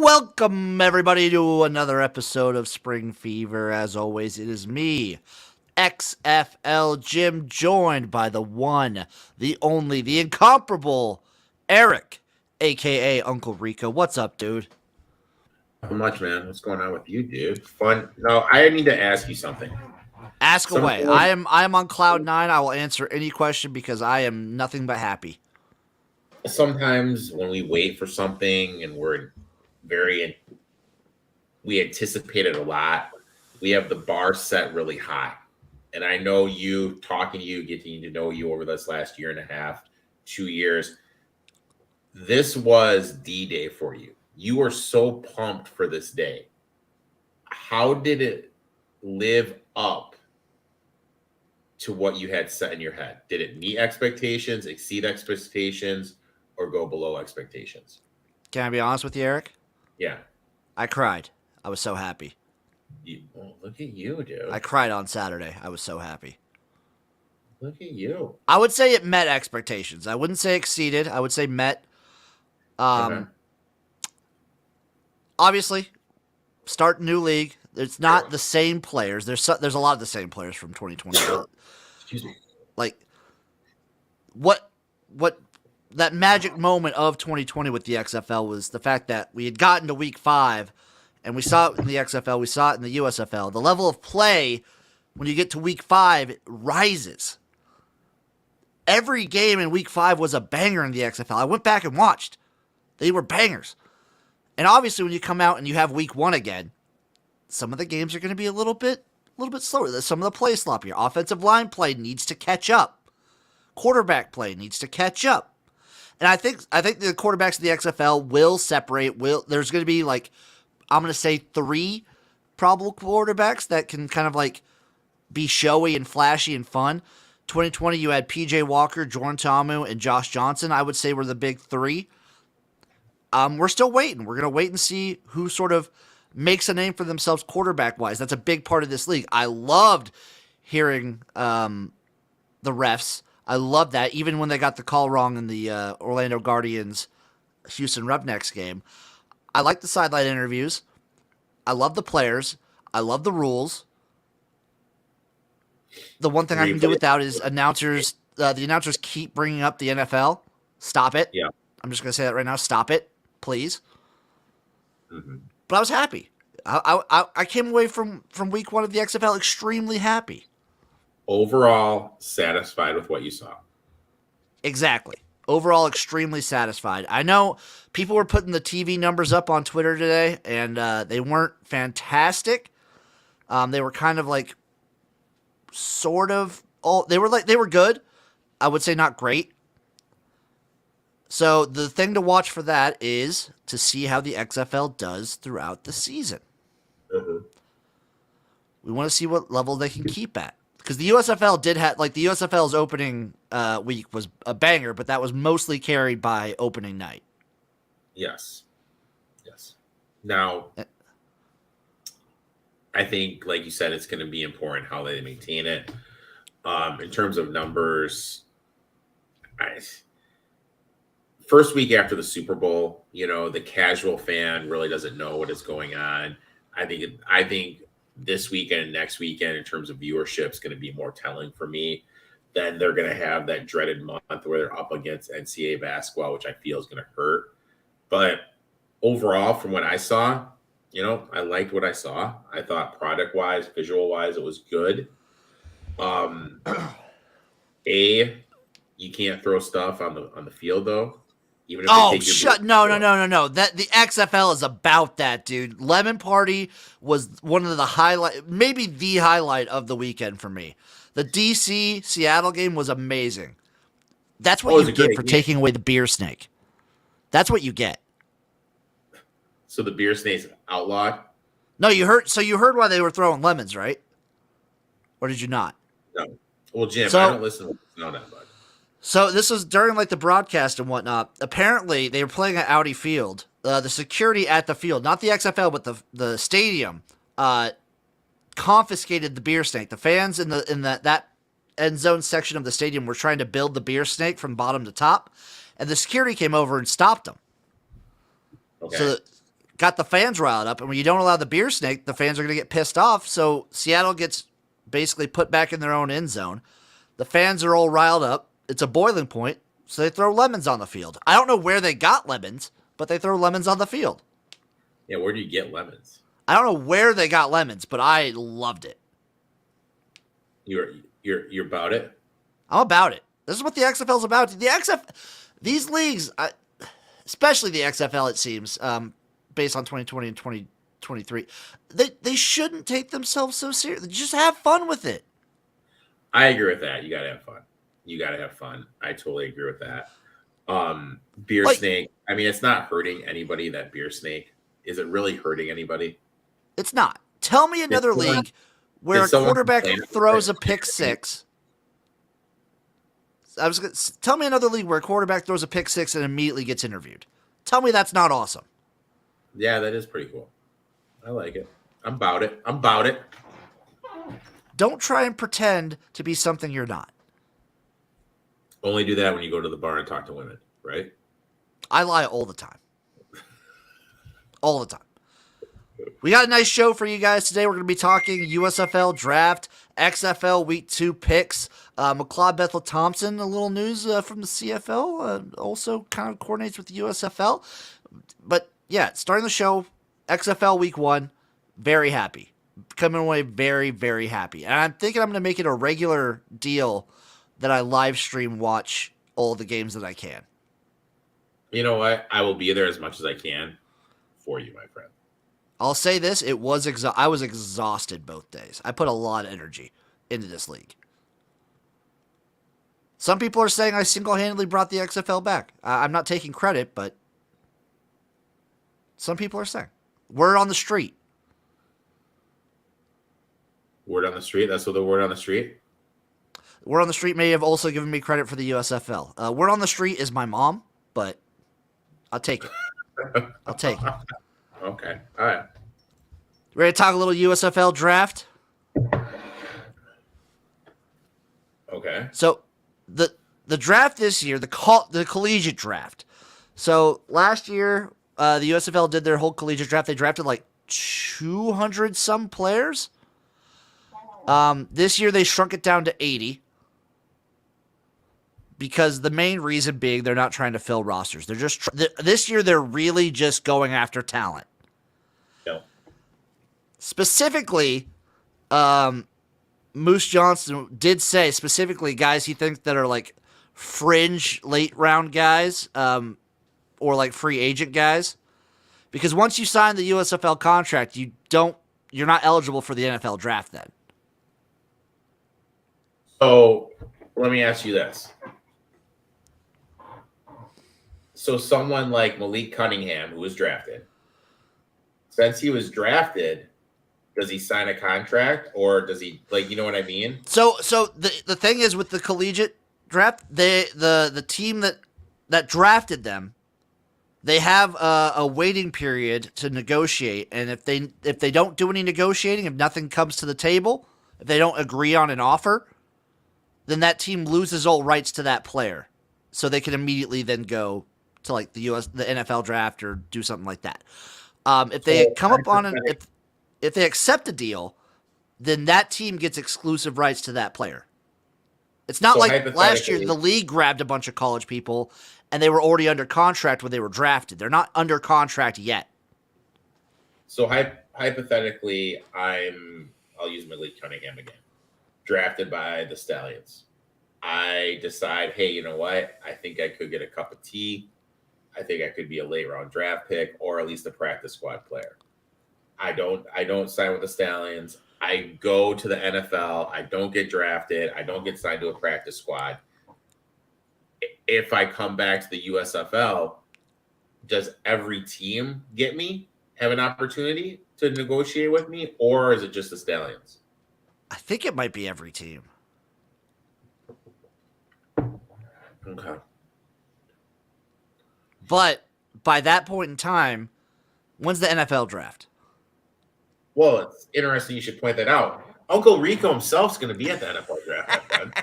Welcome, everybody, to another episode of Spring Fever. As always, it is me, XFL Jim, joined by the one, the only, the incomparable Erik, a.k.a. Uncle Rico. What's up, dude? Not much, man. What's going on with you, dude? Fun. No, I need to ask you something. Ask away. I am on cloud nine. I will answer any question because I am nothing but happy. Sometimes when we wait for something and we anticipate it a lot, we have the bar set really high. And I know you, talking to you, getting to know you over this last year and a half, 2 years, this was D-Day for you. You were so pumped for this day. How did it live up to what you had set in your head? Did it meet expectations, exceed expectations, or go below expectations? Can I be honest with you, Erik? Yeah. I cried. I was so happy. Look at you, dude. I cried on Saturday. I was so happy. Look at you. I would say it met expectations. I wouldn't say exceeded. I would say met. Obviously, start new league. It's not the same players. There's a lot of the same players from 2020. Excuse me. Like, what that magic moment of 2020 with the XFL was the fact that we had gotten to week 5, and we saw it in the XFL, we saw it in the USFL. The level of play when you get to week 5 it rises. Every game in week 5 was a banger in the XFL. I went back and watched. They were bangers. And obviously when you come out and you have week 1 again, some of the games are going to be a little bit slower. Some of the play sloppier. Offensive line play needs to catch up. Quarterback play needs to catch up. And I think the quarterbacks of the XFL will separate. There's going to be I'm going to say 3 probable quarterbacks that can kind of be showy and flashy and fun. 2020 you had PJ Walker, Jordan Ta'amu, and Josh Johnson. I would say were the big 3. We're still waiting. We're going to wait and see who sort of makes a name for themselves quarterback-wise. That's a big part of this league. I loved hearing the refs. I loved that, even when they got the call wrong in the Orlando Guardians Houston Roughnecks game. I like the sideline interviews. I love the players. I love the rules. The one thing I can do without is announcers. The announcers keep bringing up the NFL. Stop it. Yeah. I'm just going to say that right now. Stop it, please. Mm-hmm. But I was happy. I came away from week 1 of the XFL extremely happy. Overall, satisfied with what you saw. Exactly. Overall, extremely satisfied. I know people were putting the TV numbers up on Twitter today, and they weren't fantastic. They were kind of they were good. I would say not great. So the thing to watch for that is to see how the XFL does throughout the season. Mm-hmm. We want to see what level they can keep at. Because the USFL did have, the USFL's opening week was a banger, but that was mostly carried by opening night. Yes. Now, I think, like you said, it's going to be important how they maintain it. In terms of numbers, first week after the Super Bowl, the casual fan really doesn't know what is going on. I think this weekend and next weekend in terms of viewership is going to be more telling for me. Then they're going to have that dreaded month where they're up against NCAA basketball, which I feel is going to hurt. But overall, from what I saw, I liked what I saw. I thought product-wise, visual-wise, it was good. You can't throw stuff on the field though. Even if No. That the XFL is about that, dude. Lemon Party was one of the highlight, maybe the highlight of the weekend for me. The DC Seattle game was amazing. That's what you get for taking away the beer snake. That's what you get. So the beer snake's outlawed? No, you heard why they were throwing lemons, right? Or did you not? No. Well, Jim, I don't listen to know that much. So this was during the broadcast and whatnot. Apparently, they were playing at Audi Field. The security at the field, not the XFL, but the stadium, confiscated the beer snake. The fans in that end zone section of the stadium were trying to build the beer snake from bottom to top, and the security came over and stopped them. Okay. So got the fans riled up. And when you don't allow the beer snake, the fans are going to get pissed off. So Seattle gets basically put back in their own end zone. The fans are all riled up. It's a boiling point. So they throw lemons on the field. I don't know where they got lemons, but they throw lemons on the field. Yeah, where do you get lemons? I don't know where they got lemons, but I loved it. You're about it? I'm about it. This is what the XFL is about. These leagues, especially the XFL, it seems, based on 2020 and 2023, they shouldn't take themselves so seriously. Just have fun with it. I agree with that. You gotta have fun. I totally agree with that. Beer snake. I mean, it's not hurting anybody. That beer snake. Is it really hurting anybody? It's not. Tell me another league where a quarterback throws a pick six. Tell me another league where a quarterback throws a pick six and immediately gets interviewed. Tell me that's not awesome. Yeah, that is pretty cool. I like it. I'm about it. Don't try and pretend to be something you're not. Only do that when you go to the bar and talk to women, right? I lie all the time. All the time. We got a nice show for you guys today. We're going to be talking USFL draft, XFL week 2 picks, McLeod Bethel Thompson, a little news from the CFL, also kind of coordinates with the USFL. But yeah, starting the show, XFL week 1, very happy. Coming away very, very happy. And I'm thinking I'm going to make it a regular deal that I live stream watch all the games that I can. You know what? I will be there as much as I can for you, my friend. I'll say this, I was exhausted both days. I put a lot of energy into this league. Some people are saying I single-handedly brought the XFL back. I'm not taking credit, but some people are saying. Word on the street. Word on the street? That's what the word on the street? Word on the street may have also given me credit for the USFL. Word on the street is my mom, but I'll take it. I'll take it. Okay. All right. Ready to talk a little USFL draft? Okay. So the draft this year, the collegiate draft. So last year, the USFL did their whole collegiate draft. They drafted like 200 some players. This year they shrunk it down to 80. Because the main reason being they're not trying to fill rosters. They're just this year they're really just going after talent. No. Specifically, Moose Johnson did say specifically guys he thinks that are like fringe late round guys, or like free agent guys. Because once you sign the USFL contract, you're not eligible for the NFL draft then. So let me ask you this. So someone like Malik Cunningham, who was drafted, since he was drafted, does he sign a contract or does he, like, you know what I mean? So the thing is with the collegiate draft, the team that drafted them, they have a waiting period to negotiate, and if they don't do any negotiating, if nothing comes to the table, if they don't agree on an offer, then that team loses all rights to that player, so they can immediately then go to like the NFL draft or do something like that. If they come up on if they accept a deal, then that team gets exclusive rights to that player. It's not like last year the league grabbed a bunch of college people and they were already under contract when they were drafted. They're not under contract yet. So hypothetically, I'll use Malik Cunningham again. Drafted by the Stallions. I decide, hey, you know what? I think I could get a cup of tea. I think I could be a late round draft pick or at least a practice squad player. I don't sign with the Stallions. I go to the NFL. I don't get drafted. I don't get signed to a practice squad. If I come back to the USFL, does every team get me, have an opportunity to negotiate with me, or is it just the Stallions? I think it might be every team. Okay. But by that point in time, when's the NFL draft? Well, it's interesting you should point that out. Uncle Rico himself's going to be at the NFL draft, my friend.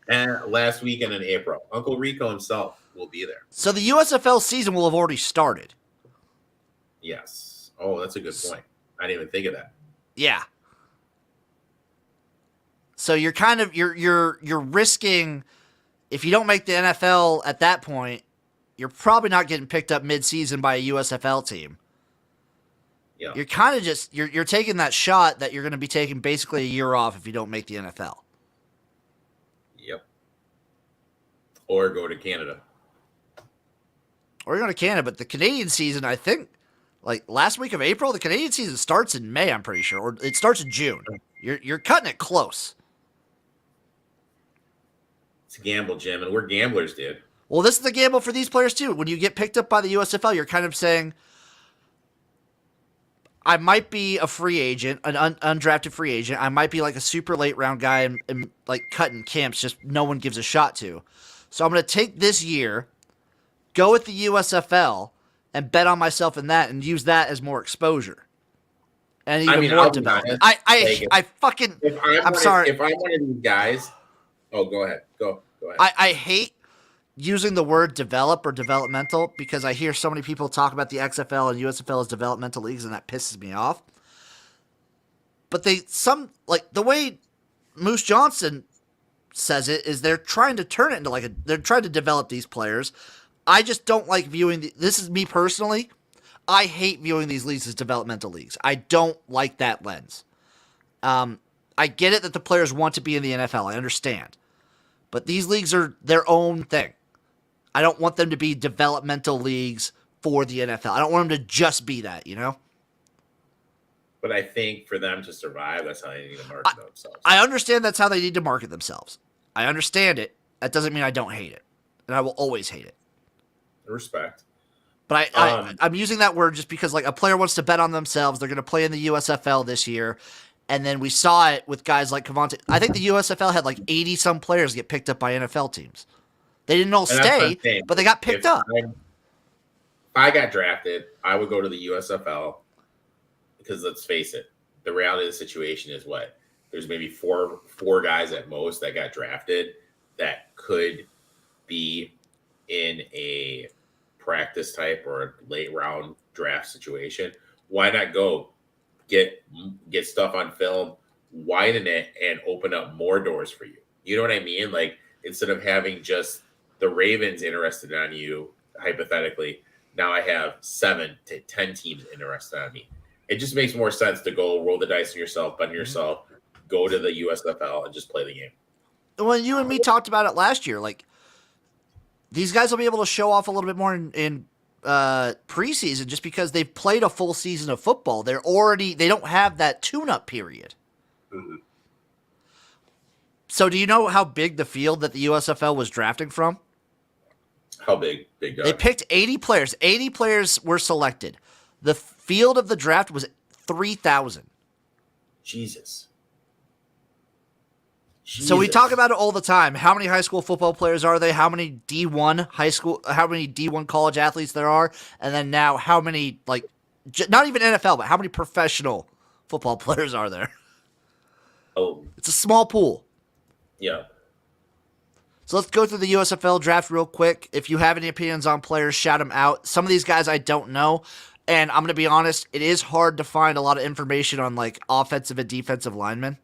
And last weekend in April. Uncle Rico himself will be there. So the USFL season will have already started. Yes. Oh, that's a good point. I didn't even think of that. Yeah. So you're kind of you're risking if you don't make the NFL at that point, you're probably not getting picked up mid-season by a USFL team. Yeah. You're kind of just you're taking that shot that you're going to be taking basically a year off if you don't make the NFL. Yep. Or go to Canada. Or you're going to Canada, but the Canadian season, I think, like last week of April, the Canadian season starts in May, I'm pretty sure, or it starts in June. You're cutting it close. It's a gamble, Jim, and we're gamblers, dude. Well, this is the gamble for these players too. When you get picked up by the USFL, you're kind of saying, I might be a free agent, an undrafted free agent. I might be like a super late round guy and like cutting camps, just no one gives a shot to. So I'm going to take this year, go with the USFL, and bet on myself in that and use that as more exposure. And even more development. I fucking. I'm sorry. If I'm one of these guys, go ahead. Go ahead. I hate using the word develop or developmental because I hear so many people talk about the XFL and USFL as developmental leagues, and that pisses me off. But the way Moose Johnson says it is they're trying to turn it into they're trying to develop these players. I just don't like viewing this is me personally. I hate viewing these leagues as developmental leagues. I don't like that lens. I get it that the players want to be in the NFL. I understand. But these leagues are their own thing. I don't want them to be developmental leagues for the NFL. I don't want them to just be that, you know? But I think for them to survive, that's how they need to market themselves. I understand that's how they need to market themselves. I understand it. That doesn't mean I don't hate it. And I will always hate it. Respect. But I'm using that word just because like a player wants to bet on themselves. They're going to play in the USFL this year. And then we saw it with guys like Cavante. I think the USFL had like 80-some players get picked up by NFL teams. They didn't all stay, but they got picked up. If I got drafted, I would go to the USFL because let's face it, the reality of the situation is what? There's maybe four guys at most that got drafted that could be in a practice type or a late round draft situation. Why not go get stuff on film, widen it, and open up more doors for you? You know what I mean? Like instead of having just the Ravens interested on you, hypothetically, now I have 7 to 10 teams interested on me. It just makes more sense to go roll the dice on yourself, bet on yourself, go to the USFL, and just play the game. Well, you and me talked about it last year. Like these guys will be able to show off a little bit more in preseason just because they've played a full season of football. They don't have that tune-up period. Mm-hmm. So do you know how big the field that the USFL was drafting from? How big? Big dog. They picked 80 players. 80 players were selected. The field of the draft was 3,000. Jesus. So we talk about it all the time. How many high school football players are they? How many D1 college athletes there are? And then now how many, like, not even NFL, but how many professional football players are there? Oh. It's a small pool. Yeah. So let's go through the USFL draft real quick. If you have any opinions on players, shout them out. Some of these guys I don't know. And I'm going to be honest, it is hard to find a lot of information on, like, offensive and defensive linemen.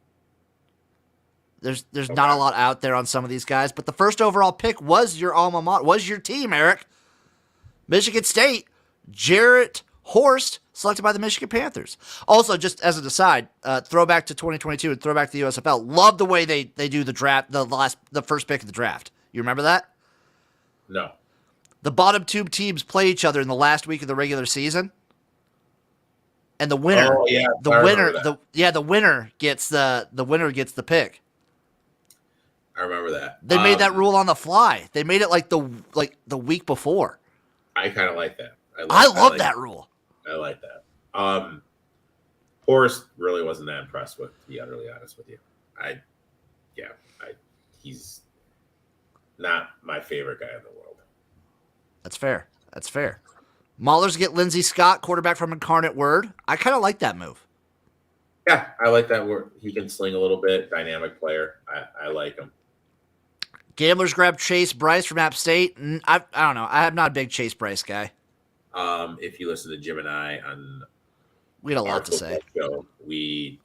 There's not a lot out there on some of these guys, but the first overall pick was your alma mater, was your team, Erik. Michigan State, Jarrett Horst, selected by the Michigan Panthers. Also, just as an aside, throwback to 2022 and throwback to the USFL. Love the way they do the draft, the first pick of the draft. You remember that? No. The bottom two teams play each other in the last week of the regular season. And the winner, the winner gets the pick. I remember that. They made that rule on the fly. They made it like the week before. I kind of like that. I love that rule. I like that. Horst really wasn't that impressed with, to be utterly honest with you. He's not my favorite guy in the world. That's fair. Maulers get Lindsey Scott, quarterback from Incarnate Word. I kind of like that move. Yeah, I like that word. He can sling a little bit. Dynamic player. I like him. Gamblers grab Chase Bryce from App State. I don't know. I'm not a big Chase Bryce guy. If you listen to Jim and I on We had a our lot to say. football show, we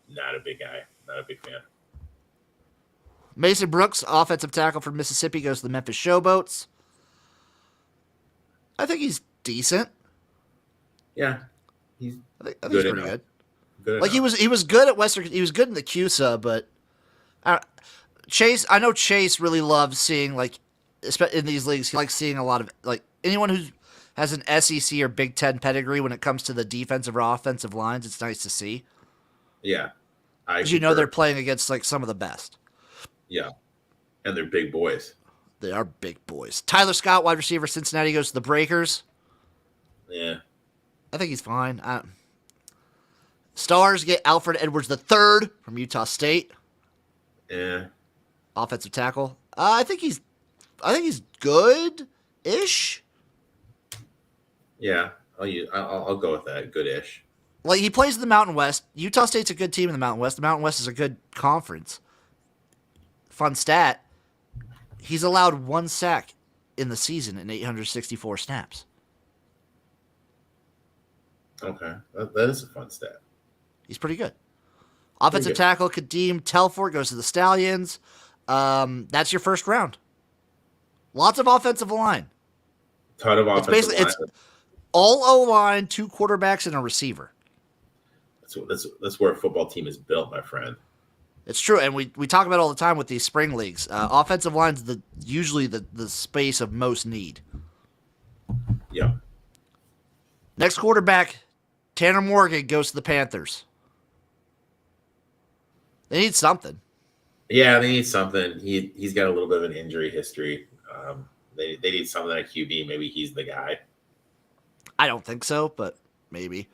not a big guy, not a big fan. Mason Brooks, offensive tackle from Mississippi, goes to the Memphis Showboats. I think he's decent. Yeah, he's I think good he's pretty enough. good. Good Like enough. he was good at Western. He was good in the CUSA, but Chase. I know Chase really loves seeing like in these leagues. He likes seeing a lot of like anyone who has an SEC or Big Ten pedigree when it comes to the defensive or offensive lines. It's nice to see Yeah, because you know they're playing against like some of the best. Yeah, and they're big boys. They are big boys. Tyler Scott, wide receiver, Cincinnati, goes to the Breakers. Yeah, I think he's fine. Stars get Alfred Edwards III from Utah State, yeah. offensive tackle. I think he's good-ish. Yeah, I'll go with that. Good-ish. Like he plays in the Mountain West. Utah State's a good team in the Mountain West. The Mountain West is a good conference. Fun stat: he's allowed 1 sack in the season in 864 snaps. Okay, that is a fun stat. He's pretty good. Offensive tackle Kadeem Telfort goes to the Stallions. That's your first round. Lots of offensive line. Ton of offensive line. It's all O-line, 2 quarterbacks, and a receiver. That's where a football team is built, my friend. It's true, and we talk about it all the time with these spring leagues. Offensive line's usually the space of most need. Yeah. Next quarterback, Tanner Morgan, goes to the Panthers. They need something. Yeah, they need something. He's got a little bit of an injury history. They need something at QB. Maybe he's the guy. I don't think so, but maybe.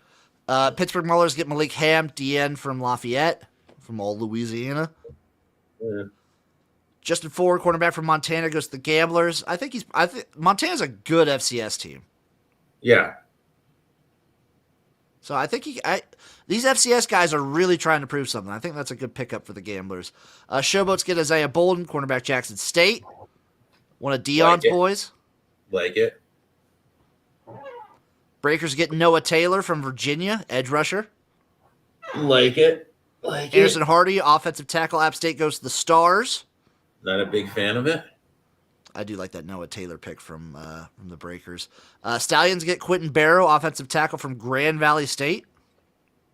Pittsburgh Maulers get Malik Ham, DN from Lafayette, from old Louisiana. Yeah. Justin Ford, cornerback from Montana, goes to the Gamblers. I think Montana's a good FCS team. Yeah. So I think these FCS guys are really trying to prove something. I think that's a good pickup for the Gamblers. Showboats get Isaiah Bolden, cornerback Jackson State. One of Dion's boys. Like it. Breakers get Noah Taylor from Virginia, edge rusher. Like it. Anderson Hardy, offensive tackle, App State, goes to the Stars. Not a big fan of it. I do like that Noah Taylor pick from the Breakers. Stallions get Quentin Barrow, offensive tackle from Grand Valley State.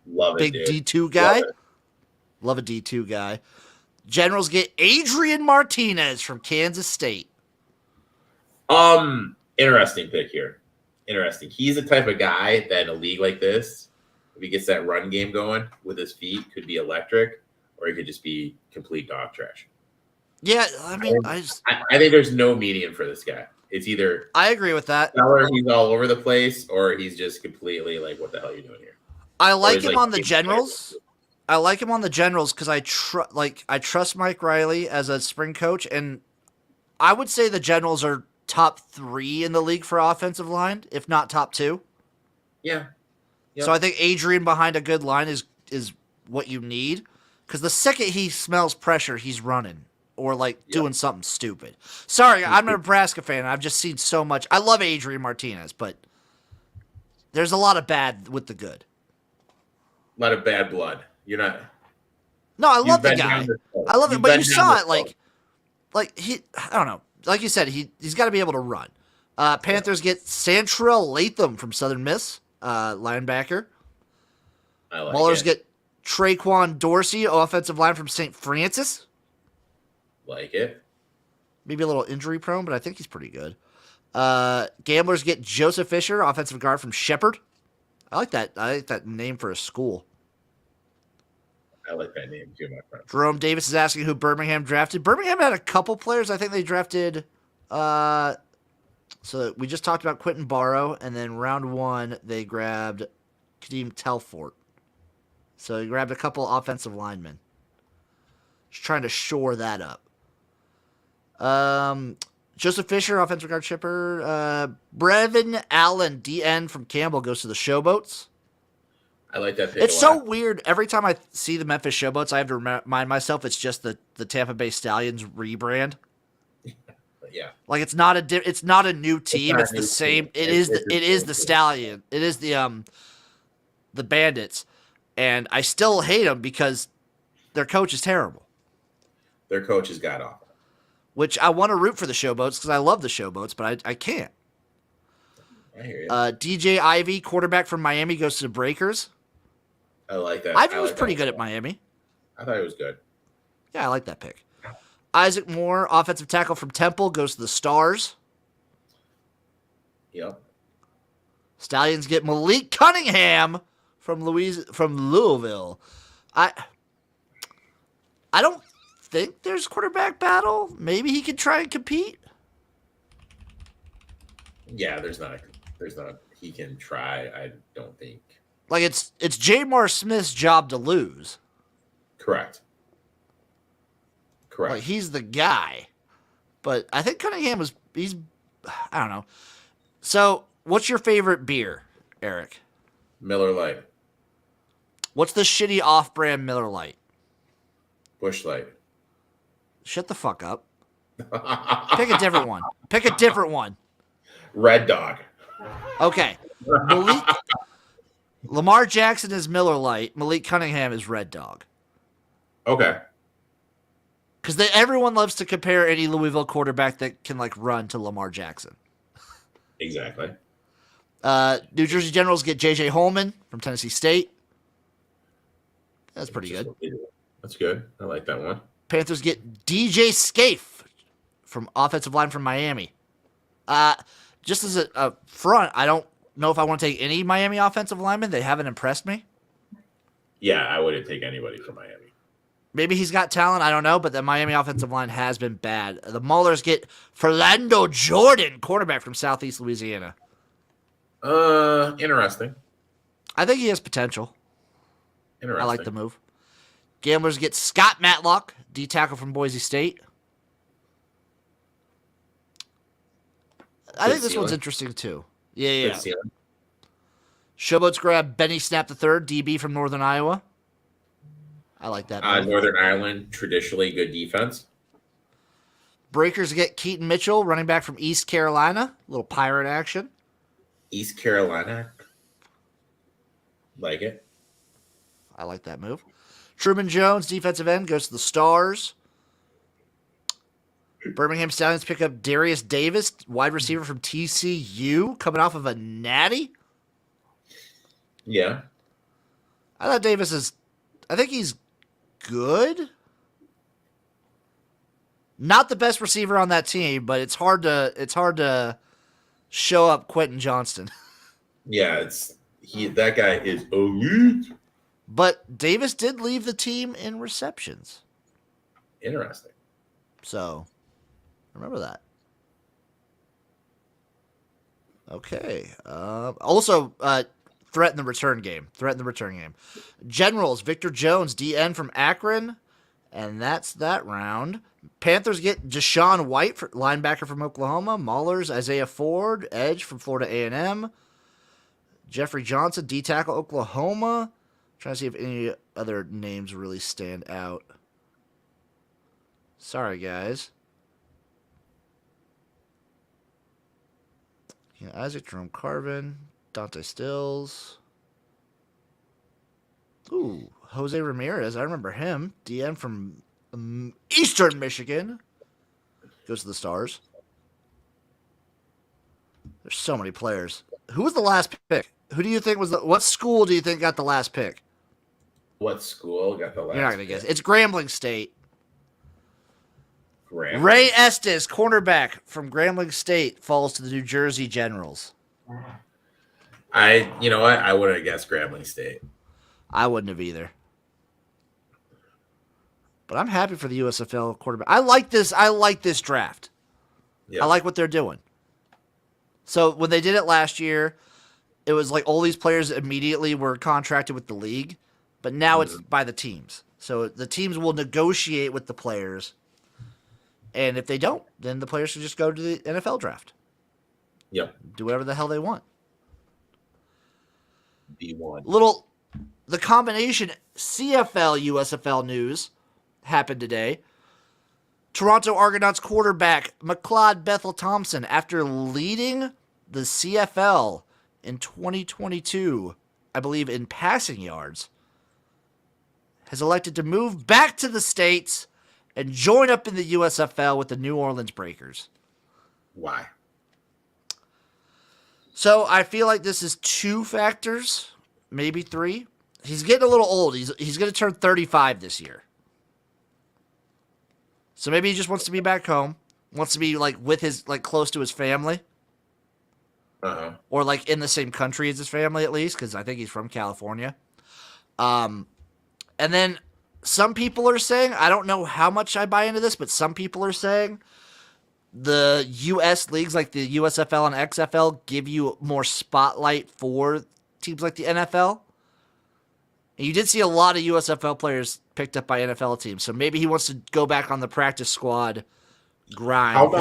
Love it, big dude. D2 guy. Love a D2 guy. Generals get Adrian Martinez from Kansas State. Interesting pick here. Interesting. He's the type of guy that in a league like this, if he gets that run game going with his feet, could be electric, or he could just be complete dog trash. Yeah, I mean, I think there's no median for this guy. It's either I agree with that. He's all over the place, or he's just completely like, what the hell are you doing here? I like him on the Generals. I like him on the Generals because I trust Mike Riley as a spring coach, and I would say the Generals are top 3 in the league for offensive line, if not top 2. Yeah. Yep. So I think Adrian behind a good line is what you need, because the second he smells pressure, he's running or doing something stupid. Sorry, I'm a Nebraska fan. I've just seen so much. I love Adrian Martinez, but there's a lot of bad with the good. A lot of bad blood. You're not. No, I love the guy. I love it, but you saw it like he. I don't know. Like you said, he's got to be able to run. Panthers get Santrell Latham from Southern Miss, linebacker. I like Maulers it. get Traquan Dorsey, offensive line from St. Francis. Like it. Maybe a little injury prone, but I think he's pretty good. Gamblers get Joseph Fisher, offensive guard from Shepherd. I like that. I like that name for a school. I like that name too, my friend. Jerome Davis is asking who Birmingham drafted. Birmingham had a couple players. I think they drafted. So we just talked about Quentin Barrow, and then round 1 they grabbed Kadeem Telfort. So they grabbed a couple offensive linemen. Just trying to shore that up. Joseph Fisher, offensive guard Shipper. Brevin Allen, DN from Campbell, goes to the Showboats. I like that pick. It's so weird. Every time I see the Memphis Showboats, I have to remind myself it's just the Tampa Bay Stallions rebrand. Yeah. Like it's not a new team. not It's a the new same. team. It It's is the same the team. Stallion. It is the Bandits, and I still hate them because their coach is terrible. Their coach has got off. Which I want to root for the Showboats because I love the Showboats, but I can't. I hear you. DJ Ivy, quarterback from Miami, goes to the Breakers. I like that. Ivy I was like pretty that. good at Miami. I thought it was good. Yeah, I like that pick. Isaac Moore, offensive tackle from Temple, goes to the Stars. Yep. Stallions get Malik Cunningham from Louisville. I don't think there's quarterback battle. Maybe he could try and compete. Yeah, there's not. He can try. I don't think. Like it's Jamar Smith's job to lose. Correct. Like he's the guy. But I think Cunningham he's I don't know. So, what's your favorite beer, Erik? Miller Lite. What's the shitty off-brand Miller Lite? Bush Light. Shut the fuck up. Pick a different one. Pick a different one. Red Dog. Okay. Lamar Jackson is Miller Lite. Malik Cunningham is Red Dog. Okay. Because everyone loves to compare any Louisville quarterback that can run to Lamar Jackson. Exactly. New Jersey Generals get J.J. Holman from Tennessee State. That's pretty good. That's good. I like that one. Panthers get DJ Scaife from offensive line from Miami. Just as a front, I don't know if I want to take any Miami offensive linemen. They haven't impressed me. Yeah, I wouldn't take anybody from Miami. Maybe he's got talent, I don't know, but the Miami offensive line has been bad. The Maulers get Philando Jordan, quarterback from Southeast Louisiana. Interesting. I think he has potential. Interesting. I like the move. Gamblers get Scott Matlock, D tackle from Boise State. I think this one's interesting too. Yeah. Showboats grab Benny Snap III, DB from Northern Iowa. I like that move. Northern Ireland, traditionally good defense. Breakers get Keaton Mitchell, running back from East Carolina. A little pirate action. East Carolina. Like it. I like that move. Truman Jones, defensive end, goes to the Stars. Birmingham Stallions pick up Darius Davis, wide receiver from TCU, coming off of a natty. Yeah. I think he's good. Not the best receiver on that team, but it's hard to show up Quentin Johnston. Yeah, that guy is elite. But Davis did leave the team in receptions. Interesting. So, remember that. Okay. Also, threaten the return game. Generals, Victor Jones, DN from Akron. And that's that round. Panthers get Deshaun White, linebacker from Oklahoma. Maulers, Isaiah Ford, edge from Florida A&M. Jeffrey Johnson, D-tackle, Oklahoma. Trying to see if any other names really stand out. Sorry, guys. Yeah, Isaac Jerome Carvin, Dante Stills. Ooh, Jose Ramirez. I remember him. DN from Eastern Michigan. Goes to the Stars. There's so many players. Who was the last pick? Who do you think what school do you think got the last pick? What school got the last pick? You're not going to guess. It's Grambling State. Grambling. Ray Estes, cornerback from Grambling State, falls to the New Jersey Generals. You know what? I wouldn't have guessed Grambling State. I wouldn't have either. But I'm happy for the USFL quarterback. I like this draft. Yep. I like what they're doing. So when they did it last year, it was like all these players immediately were contracted with the league, but now it's by the teams. So the teams will negotiate with the players, and if they don't, then the players should just go to the NFL draft. Yep. Do whatever the hell they want. D1. The combination CFL USFL news happened today. Toronto Argonauts quarterback McLeod Bethel-Thompson, after leading the CFL in 2022, I believe in passing yards, has elected to move back to the States and join up in the USFL with the New Orleans Breakers. Why? So I feel like this is 2 factors, maybe 3. He's getting a little old. He's going to turn 35 this year. So maybe he just wants to be back home, wants to be like with his like close to his family. Or like in the same country as his family at least, because I think he's from California. And then some people are saying, I don't know how much I buy into this, but some people are saying the U.S. leagues like the USFL and XFL give you more spotlight for teams like the NFL. And you did see a lot of USFL players picked up by NFL teams, so maybe he wants to go back on the practice squad grind.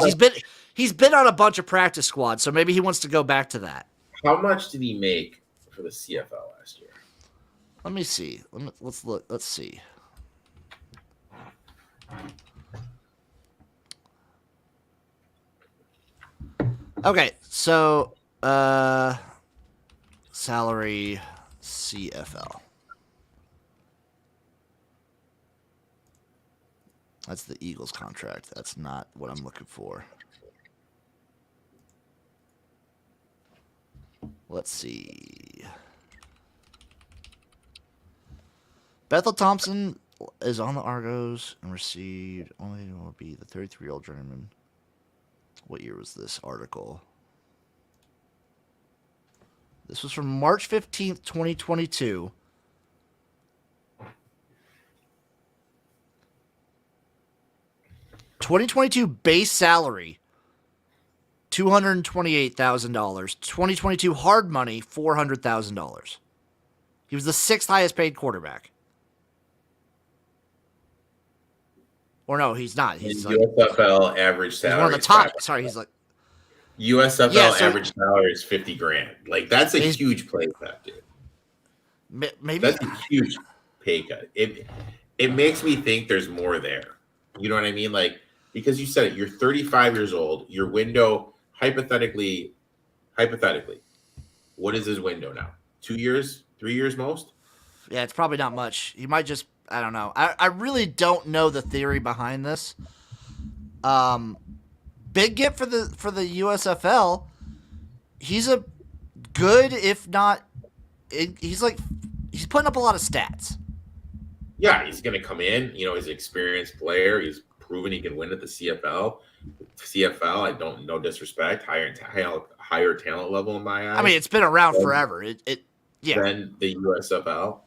He's been on a bunch of practice squads, so maybe he wants to go back to that. How much did he make for the CFL last year? Let me see. Let's look. Let's see. Okay, so salary CFL. That's the Eagles contract. That's not what I'm looking for. Let's see. Bethel-Thompson is on the Argos and received only will be the 33-year-old journeyman. What year was this article? This was from March 15th, 2022. $2022 base salary, $228,000. 2022 hard money, $400,000. He was the 6th highest paid quarterback. Or no, he's not. He's like, USFL average salary. He's one of the top. Sorry, he's like USFL average salary is $50,000. Like that's a huge pay cut, dude. Maybe that's a huge pay cut. It makes me think there's more there. You know what I mean? Like because you said it, you're 35 years old. Your window, hypothetically, what is his window now? 2 years, 3 years most? Yeah, it's probably not much. He might just. I don't know. I really don't know the theory behind this. Big get for the USFL. He's a good, if not, he's putting up a lot of stats. Yeah, he's going to come in. You know, he's an experienced player. He's proven he can win at the CFL. CFL, I don't no disrespect, higher talent level in my eyes. I mean, it's been around forever. Yeah. Than the USFL.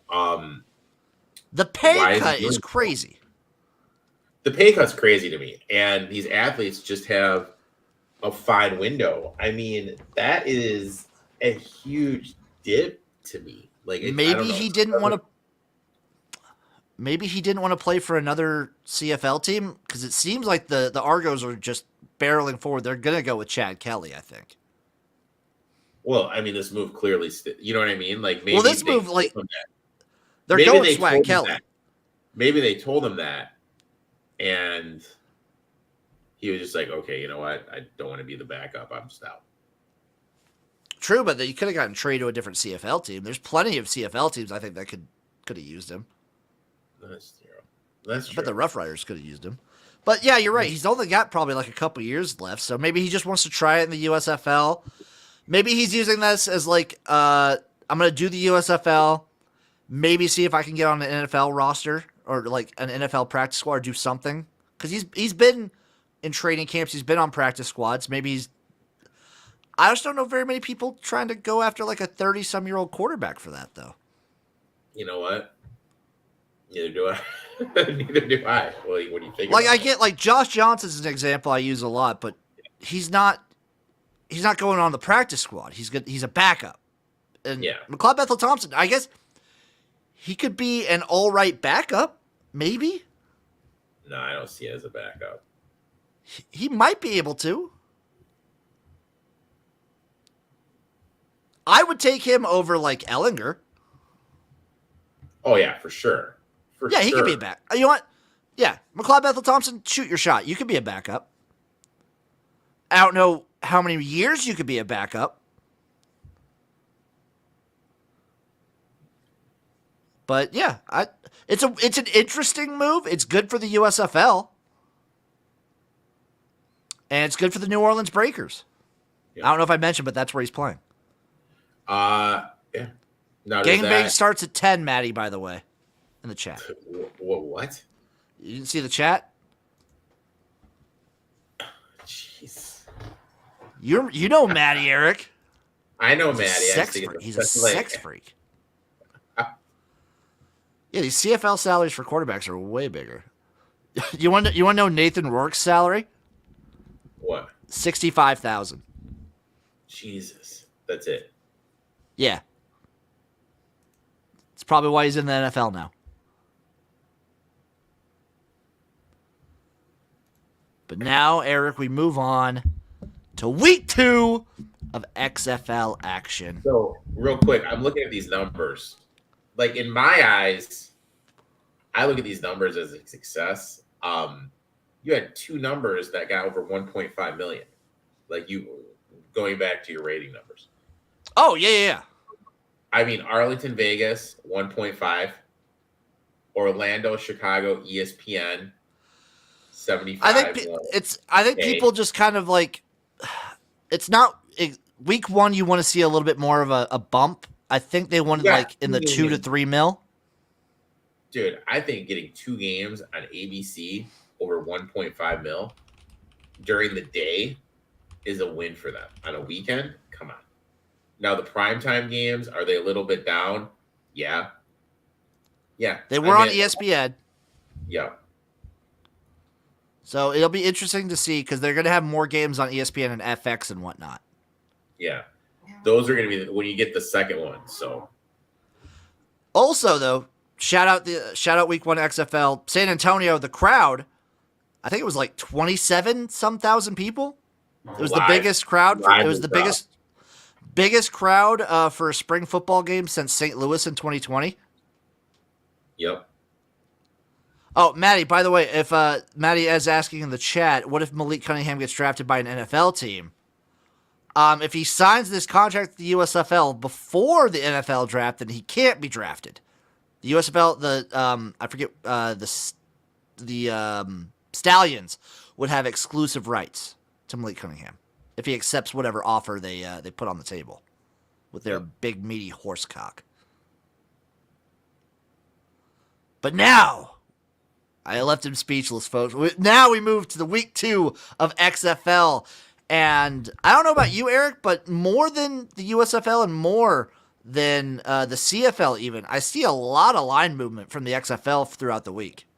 The pay cut is crazy. The pay cut's crazy to me. And these athletes just have a fine window. I mean, that is a huge dip to me. Like maybe he didn't want to play for another CFL team because it seems like the Argos are just barreling forward. They're going to go with Chad Kelly, I think. Well, I mean, this move clearly, you know what I mean? Like maybe this move, like they're maybe going they Swag Kelly. Maybe they told him that, and he was just like, "Okay, you know what? I don't want to be the backup. I'm just out." True, but you could have gotten traded to a different CFL team. There's plenty of CFL teams I think that could have used him. That's true. That's true. But the Rough Riders could have used him. But yeah, you're right. He's only got probably like a couple years left, so maybe he just wants to try it in the USFL. Maybe he's using this as like, I'm going to do the USFL, maybe see if I can get on an NFL roster or like an NFL practice squad or do something. Because he's been in training camps. He's been on practice squads. I just don't know very many people trying to go after like a 30-some-year-old quarterback for that, though. You know what? Neither do I. Neither do I. Well, what do you think? Like I get like Josh Johnson's an example I use a lot, but he's not going on the practice squad. He's good. He's a backup. And McLeod Bethel-Thompson, I guess he could be an all right backup, maybe. No, I don't see it as a backup. He might be able to. I would take him over like Ellinger. Oh yeah, for sure. He could be a back. You know what? Yeah, McLeod Bethel Thompson, shoot your shot. You could be a backup. I don't know how many years you could be a backup. But yeah, it's an interesting move. It's good for the USFL. And it's good for the New Orleans Breakers. Yeah. I don't know if I mentioned, but that's where he's playing. Yeah. Now, Gangbang starts at 10, Maddie, by the way, in the chat. What? You didn't see the chat? Jeez. You know Matty, Erik. I know He's Maddie. He's a sex freak. Yeah, these CFL salaries for quarterbacks are way bigger. You want to know Nathan Rourke's salary? What? $65,000. Jesus, that's it. Yeah, it's probably why he's in the NFL now. But now, Erik, we move on to week 2 of XFL action. So, real quick, I'm looking at these numbers. Like, in my eyes, I look at these numbers as a success. You had 2 numbers that got over 1.5 million. Like, you going back to your rating numbers. Oh, yeah. I mean, Arlington, Vegas, 1.5. Orlando, Chicago, ESPN, 75. I think people just kind of like, it's not week 1. You want to see a little bit more of a bump. I think they wanted like in the 2 to 3 mil. Dude, I think getting 2 games on ABC over 1.5 mil during the day is a win for them. On a weekend, come on. Now the primetime games, are they a little bit down? Yeah. They were on ESPN. Yeah. So it'll be interesting to see because they're going to have more games on ESPN and FX and whatnot. Yeah. Those are going to be when you get the second one. So also, though, shout out week 1 XFL San Antonio. The crowd, I think it was like 27,000 people. It was the biggest crowd. It was the biggest crowd for a spring football game since St. Louis in 2020. Yep. Oh, Maddie, by the way, if Maddie is asking in the chat, what if Malik Cunningham gets drafted by an NFL team? If he signs this contract with the USFL before the NFL draft, then he can't be drafted. The USFL, I forget, the Stallions would have exclusive rights to Malik Cunningham if he accepts whatever offer they put on the table with their big meaty horse cock. But now, I left him speechless, folks. Now we move to the week 2 of XFL. And I don't know about you, Erik, but more than the USFL and more than the CFL even, I see a lot of line movement from the XFL throughout the week.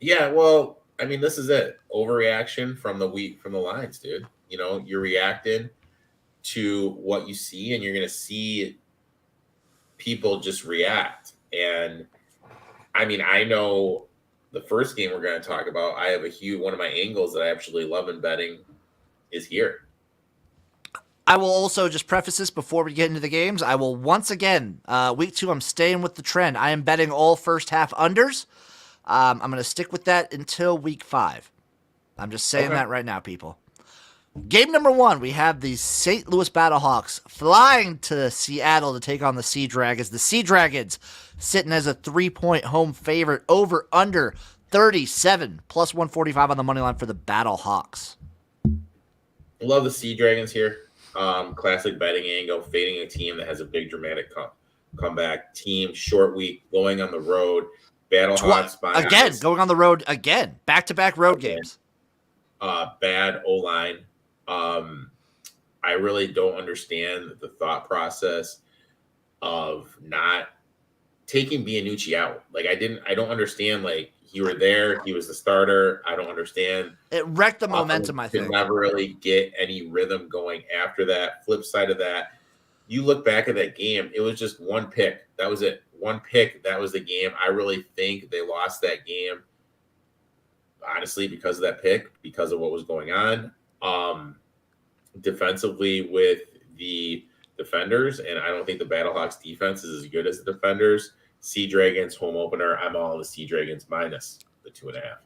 Yeah, well, I mean, this is it. Overreaction from the lines, dude. You know, you're reacting to what you see, and you're going to see people just react. And I mean, I know the first game we're going to talk about, I have one of my angles that I absolutely love in betting is here. I will also just preface this before we get into the games. I will once again, week 2, I'm staying with the trend. I am betting all first half unders. I'm going to stick with that until week 5. I'm just saying that right now, people. Game number 1, we have the St. Louis Battlehawks flying to Seattle to take on the Sea Dragons. The Sea Dragons sitting as a 3-point home favorite over under 37 plus 145 on the money line for the Battlehawks. Love the Sea Dragons here. Classic betting angle, fading a team that has a big dramatic comeback. Team short week, going on the road. Battlehawks again, going on the road again. Back-to-back road games. Bad O-line. I really don't understand the thought process of not taking Bianucci out. Like I don't understand. Like you were there, he was the starter. I don't understand. It wrecked the momentum. I think never really get any rhythm going after that. Flip side of that, you look back at that game. It was just one pick. That was it. One pick. That was the game. I really think they lost that game. Honestly, because of that pick, because of what was going on. Defensively with the defenders, and I don't think the Battlehawks defense is as good as the defenders. Sea Dragons home opener. I'm all the Sea Dragons minus the 2.5.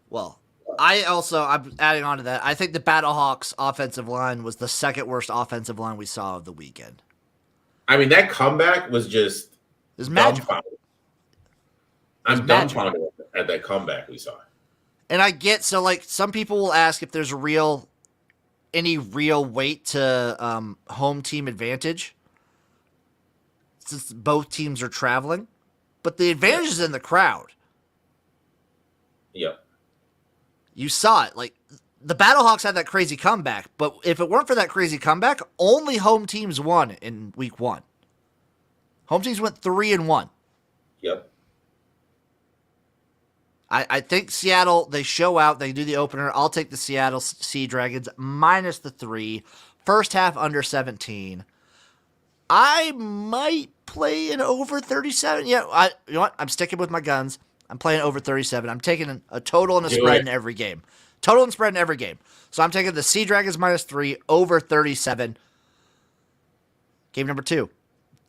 Well, I'm adding on to that. I think the Battlehawks offensive line was the second worst offensive line we saw of the weekend. I mean, that comeback was just magical. dumbfounded. I'm dumbfounded at that comeback we saw. And I get, so like some people will ask if there's any real weight to home team advantage since both teams are traveling, but the advantage is in the crowd. Yep. You saw it. Like the Battlehawks had that crazy comeback, but if it weren't for that crazy comeback, only home teams won in week 1. Home teams went 3-1. Yep. I think Seattle, they show out, they do the opener. I'll take the Seattle Sea Dragons minus the 3. First half under 17. I might play an over 37. Yeah, you know what? I'm sticking with my guns. I'm playing over 37. I'm taking a total and a spread in every game. Total and spread in every game. So I'm taking the Sea Dragons minus 3 over 37. Game number 2.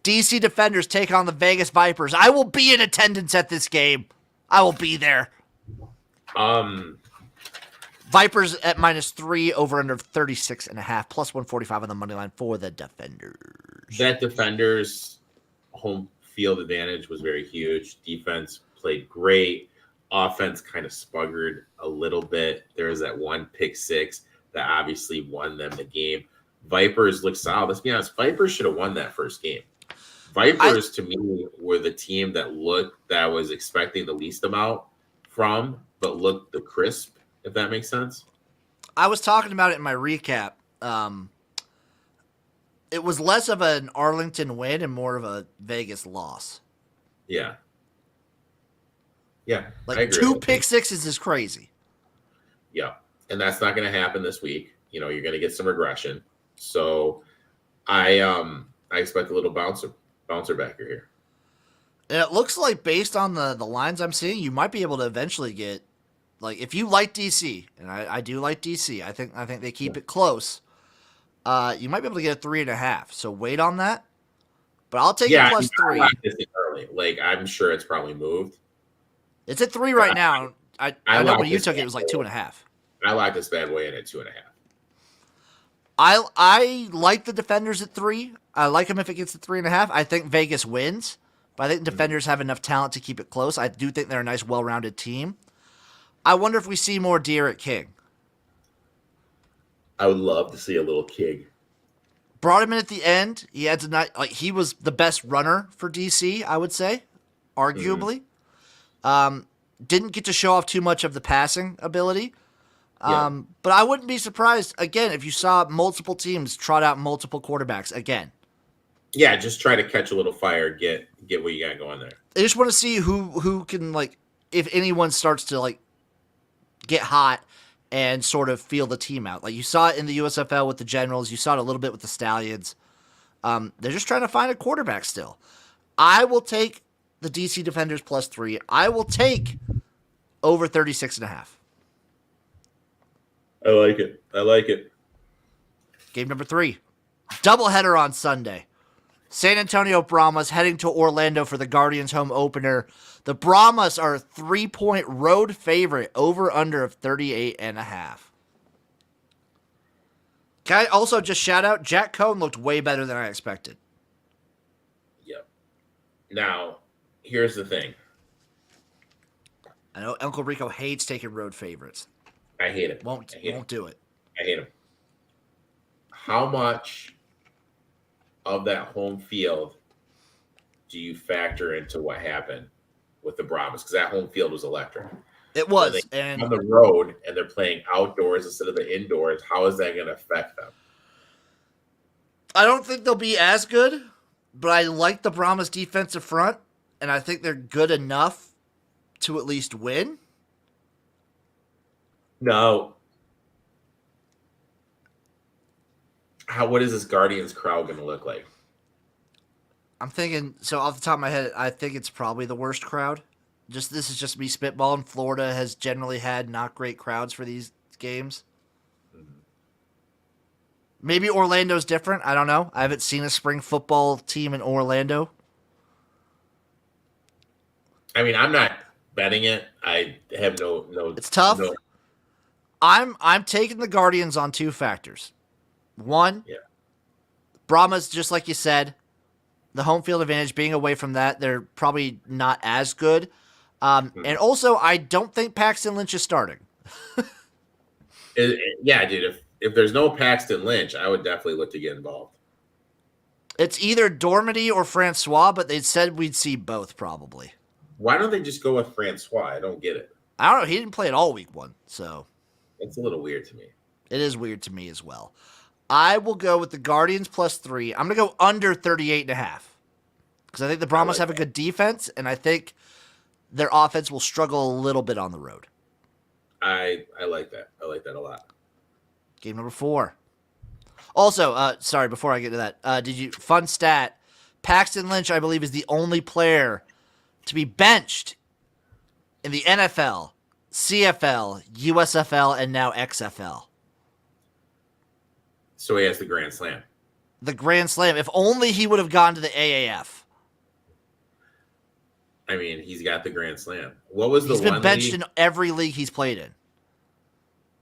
DC Defenders take on the Vegas Vipers. I will be in attendance at this game. I will be there. Vipers at minus 3 over under 36.5 plus 145 on the money line for the Defenders. That Defenders home field advantage was very huge. Defense played great. Offense kind of spuggered a little bit. There was that one pick six that obviously won them the game. Vipers looked solid. Let's be honest. Vipers should have won that first game. Vipers, to me, were the team that was expecting the least amount from, but looked the crisp, if that makes sense. I was talking about it in my recap. It was less of an Arlington win and more of a Vegas loss. Yeah. Yeah. Like 2 pick sixes is crazy. Yeah. And that's not going to happen this week. You know, you're going to get some regression. So I expect a little bouncer backer here. And it looks like based on the lines I'm seeing, you might be able to eventually get, like, if you like DC, and I do like DC, I think they keep it close. You might be able to get a 3.5. So wait on that. But I'll take it plus 3. Early. Like, I'm sure it's probably moved. It's at 3 right now. I know when you took it, it was like 2.5. I like this bad way in at 2.5. I like the Defenders at 3. I like them if it gets to 3.5. I think Vegas wins, but I think the Defenders have enough talent to keep it close. I do think they're a nice, well-rounded team. I wonder if we see more D'Eriq King. I would love to see a little King. Brought him in at the end. He had to he was the best runner for DC, I would say, arguably. Didn't get to show off too much of the passing ability. But I wouldn't be surprised, again, if you saw multiple teams trot out multiple quarterbacks again. Yeah, just try to catch a little fire, get what you got going there. I just want to see who can, like, if anyone starts to, like, get hot and sort of feel the team out. Like, you saw it in the USFL with the Generals. You saw it a little bit with the Stallions. They're just trying to find a quarterback still. I will take the DC Defenders plus 3. I will take over 36.5. I like it. Game number 3. Doubleheader on Sunday. San Antonio Brahmas heading to Orlando for the Guardians home opener. The Brahmas are a 3-point road favorite, over under of 38.5. Can I also just shout out, Jack Cohn looked way better than I expected. Yep. Now, here's the thing. I know Uncle Rico hates taking road favorites. I hate it. Won't do it. I hate him. How much of that home field do you factor into what happened with the Brahmas? Because that home field was electric. It was. And on the road, and they're playing outdoors instead of the indoors. How is that going to affect them? I don't think they'll be as good, but I like the Brahmas defensive front, and I think they're good enough to at least win. No. What is this Guardians crowd going to look like? I'm thinking, so off the top of my head, I think it's probably the worst crowd. This is just me spitballing. Florida has generally had not great crowds for these games. Maybe Orlando's different. I don't know. I haven't seen a spring football team in Orlando. I mean, I'm not betting it. I have no. It's tough. No, I'm taking the Guardians on two factors. One, yeah. Brahmas, just like you said, the home field advantage, being away from that, they're probably not as good. And also, I don't think Paxton Lynch is starting. Yeah, dude. If there's no Paxton Lynch, I would definitely look to get involved. It's either Dormady or Francois, but they said we'd see both probably. Why don't they just go with Francois? I don't get it. I don't know. He didn't play at all week one, so It's a little weird to me. it is weird to me as well. I will go with the Guardians +3. I'm going to go under 38.5 because I think the Brahmas have a good defense, and I think their offense will struggle a little bit on the road. I like that. I like that a lot. Game number 4. Also, sorry, before I get to that, fun stat, Paxton Lynch, I believe, is the only player to be benched in the NFL, CFL, USFL, and now XFL. So he has the Grand Slam. The Grand Slam. If only he would have gone to the AAF. I mean, he's got the Grand Slam. What was the one? He's been benched in every league he's played in.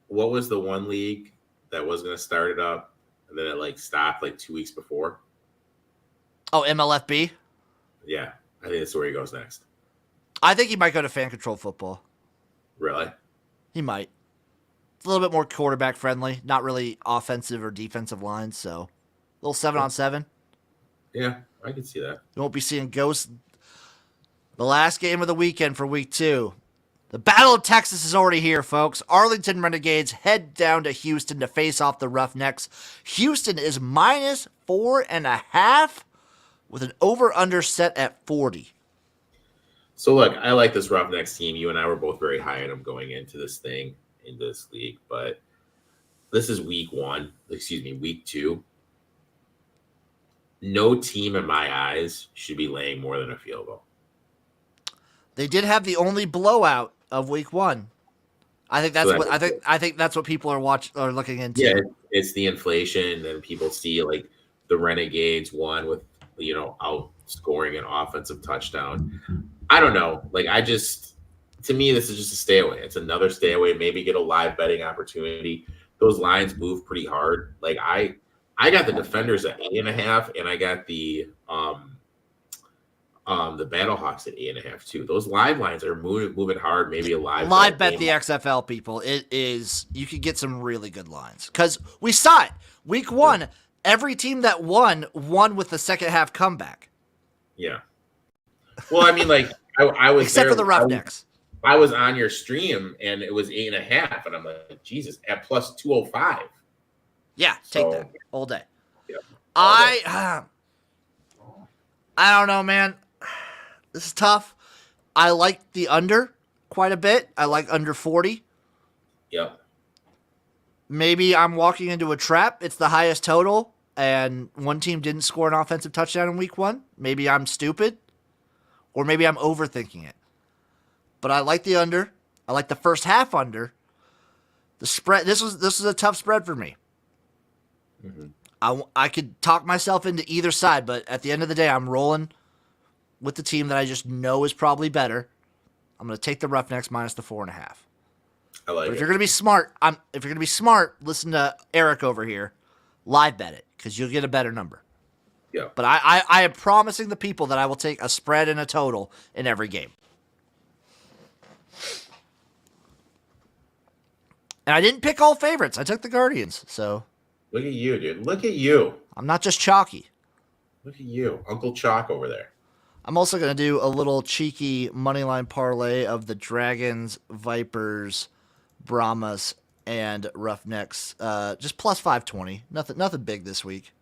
What was the one league that was going to start it up and then it stopped 2 weeks before? Oh, MLFB? Yeah, I think that's where he goes next. I think he might go to fan control football. Really? He might. It's a little bit more quarterback friendly, not really offensive or defensive lines, so a little 7-on-7. Yeah, I can see that. You won't be seeing ghosts. The last game of the weekend for week 2. The Battle of Texas is already here, folks. Arlington Renegades head down to Houston to face off the Roughnecks. Houston is -4.5 with an over-under set at 40. So, look, I like this Roughnecks team. You and I were both very high on them going into this thing, in this league. But this is week 2. No team in my eyes should be laying more than a field goal. They did have the only blowout of week 1. I think that's I think that's what people are looking into. Yeah, it's the inflation, and people see the Renegades won with outscoring an offensive touchdown. I don't know. To me, this is just a stay away. It's another stay away. Maybe get a live betting opportunity. Those lines move pretty hard. I got the Defenders at 8.5, and I got the Battlehawks at 8.5 too. Those live lines are moving hard. Maybe a live bet the XFL people. It is, you could get some really good lines because we saw it week 1. Every team that won with the second half comeback. Yeah. Well, I mean, I was except there, for the Roughnecks. I was on your stream and it was 8.5, and I'm like, Jesus, at +205. Yeah, take that all day. Yeah, I don't know, man. This is tough. I like the under quite a bit. I like under 40. Yep. Maybe I'm walking into a trap. It's the highest total, and one team didn't score an offensive touchdown in week 1. Maybe I'm stupid, or maybe I'm overthinking it. But I like the under. I like the first half under. The spread. This was a tough spread for me. Mm-hmm. I could talk myself into either side, but at the end of the day, I'm rolling with the team that I just know is probably better. I'm going to take the Roughnecks minus the 4.5. I like but it. If you're going to be smart, listen to Erik over here. Live bet it because you'll get a better number. Yeah. But I am promising the people that I will take a spread and a total in every game. And I didn't pick all favorites. I took the Guardians. So look at you, dude. Look at you. I'm not just chalky. Look at you, Uncle Chalk over there. I'm also going to do a little cheeky moneyline parlay of the Dragons, Vipers, Brahmas, and Roughnecks. Just plus 520. Nothing big this week.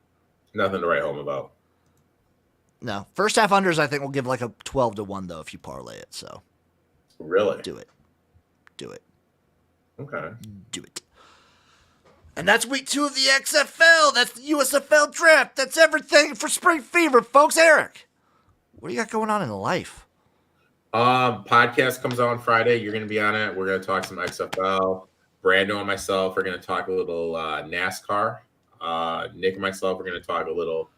Nothing to write home about. No. First half unders, I think, will give like a 12-1, though, if you parlay it. So really? Do it. Okay. Do it. And that's week 2 of the XFL. That's the USFL draft. That's everything for Spring Fever, folks. Erik, what do you got going on in life? Podcast comes out on Friday. You're going to be on it. We're going to talk some XFL. Brando and myself are going to talk a little NASCAR. Nick and myself are going to talk a little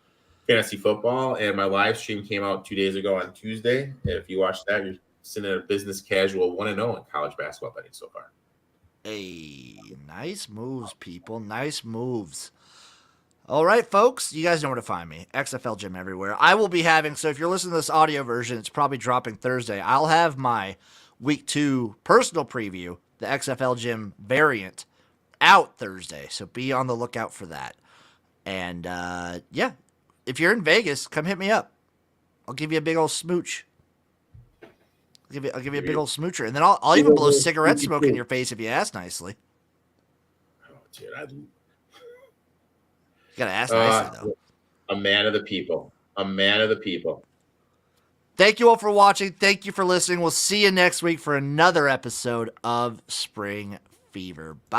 fantasy football. And my live stream came out 2 days ago on Tuesday. If you watched that, sitting at a business casual 1-0 in college basketball betting so far. Hey, nice moves, people. Nice moves. All right, folks, you guys know where to find me. XFL Jim everywhere. I will be having, so if you're listening to this audio version, it's probably dropping Thursday. I'll have my week 2 personal preview, the XFL Jim variant, out Thursday. So be on the lookout for that. And yeah, if you're in Vegas, come hit me up. I'll give you a big old smooch. I'll give you a big old smoocher. And then I'll even blow cigarette smoke in your face if you ask nicely. Oh, dude, You gotta ask nicely, though. A man of the people. A man of the people. Thank you all for watching. Thank you for listening. We'll see you next week for another episode of Spring Fever. Bye.